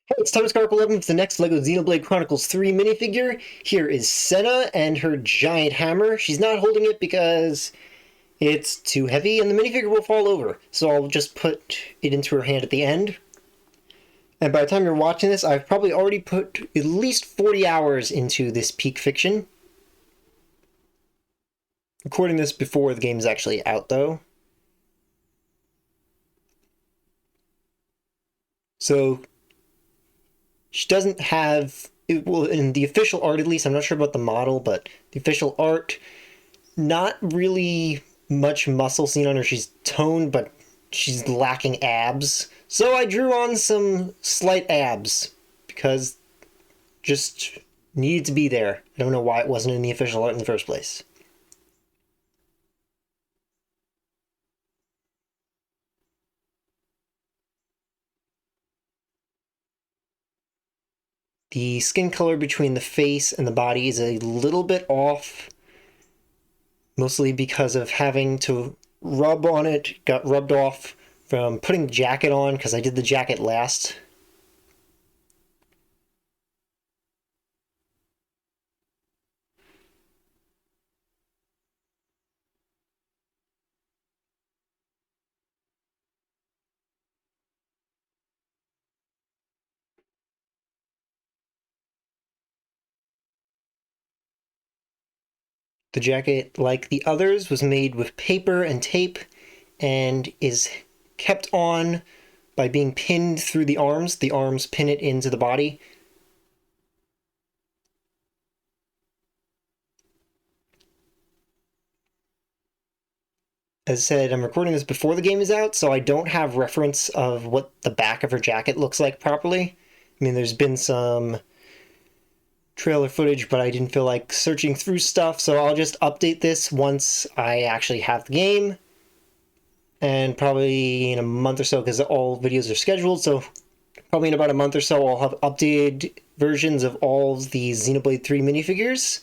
Hey, it's Thomas Gark 11 with the next LEGO Xenoblade Chronicles 3 minifigure. Here is Sena and her giant hammer. She's not holding it because it's too heavy and the minifigure will fall over. So I'll just put it into her hand at the end. And by the time you're watching this, I've probably already put at least 40 hours into this peak fiction. Recording this before the game's actually out, though. So she doesn't have, well, in the official art at least, I'm not sure about the model, but the official art, not really much muscle seen on her. She's toned, but she's lacking abs. So I drew on some slight abs because just needed to be there. I don't know why it wasn't in the official art in the first place. The skin color between the face and the body is a little bit off, mostly because of having to rub on it. Got rubbed off from putting the jacket on because I did the jacket last. The jacket, like the others, was made with paper and tape and is kept on by being pinned through the arms. The arms pin it into the body. As I said, I'm recording this before the game is out, so I don't have reference of what the back of her jacket looks like properly. I mean, there's been some trailer footage, but I didn't feel like searching through stuff, so I'll just update this once I actually have the game. And probably in a month or so, because all videos are scheduled, so probably in about a month or so I'll have updated versions of all the Xenoblade 3 minifigures.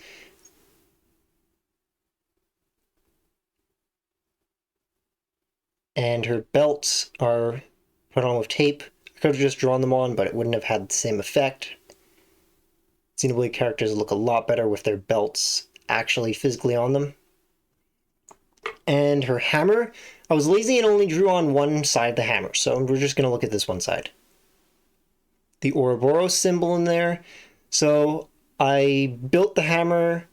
And her belts are put on with tape. I could have just drawn them on, but it wouldn't have had the same effect. Xenoblade characters look a lot better with their belts actually physically on them. And her hammer, I was lazy and only drew on one side of the hammer, so we're just going to look at this one side. The Ouroboros symbol in there. So I built the hammer,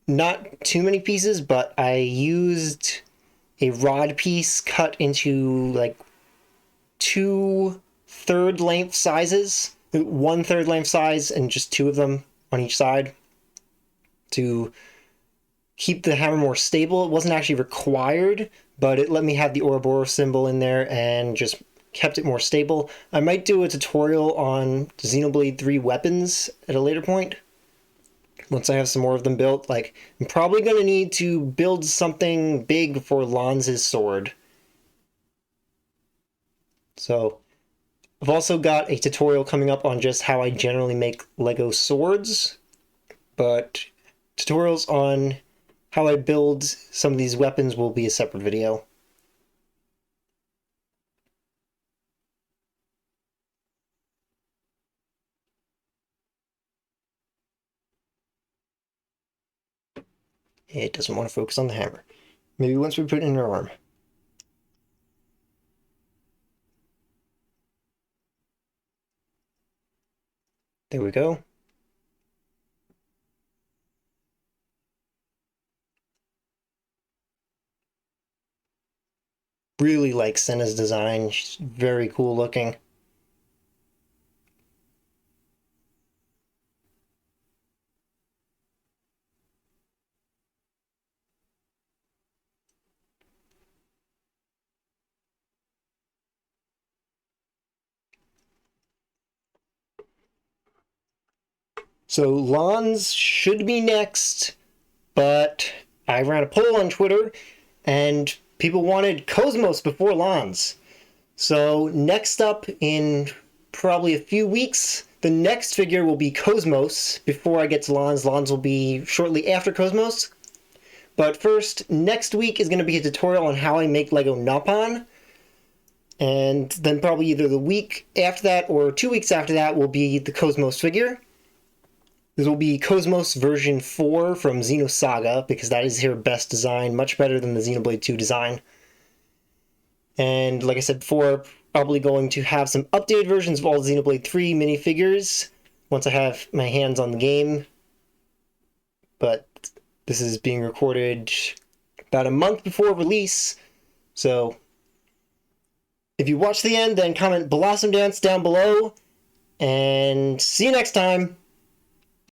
not too many pieces, but I used a rod piece cut into like 2/3 length sizes, 1/3 length size, and just two of them on each side to keep the hammer more stable. It wasn't actually required, but it let me have the Ouroboros symbol in there and just kept it more stable. I might do a tutorial on Xenoblade 3 weapons at a later point, once I have some more of them built. Like, I'm probably going to need to build something big for Lanz's sword. So, I've also got a tutorial coming up on just how I generally make Lego swords, but tutorials on how I build some of these weapons will be a separate video. It doesn't want to focus on the hammer. Maybe once we put it in her arm. There we go. Really like Sena's design. She's very cool looking. So Lons should be next, but I ran a poll on Twitter and people wanted Cosmos before Lons. So next up in probably a few weeks, the next figure will be Cosmos before I get to Lons. Lons will be shortly after Cosmos. But first, next week is going to be a tutorial on how I make Lego Nopon. And then probably either the week after that or 2 weeks after that will be the Cosmos figure. This will be Cosmos version 4 from Xenosaga, because that is her best design, much better than the Xenoblade 2 design. And like I said before, probably going to have some updated versions of all the Xenoblade 3 minifigures once I have my hands on the game. But this is being recorded about a month before release, so if you watch the end, then comment Blossom Dance down below, and see you next time!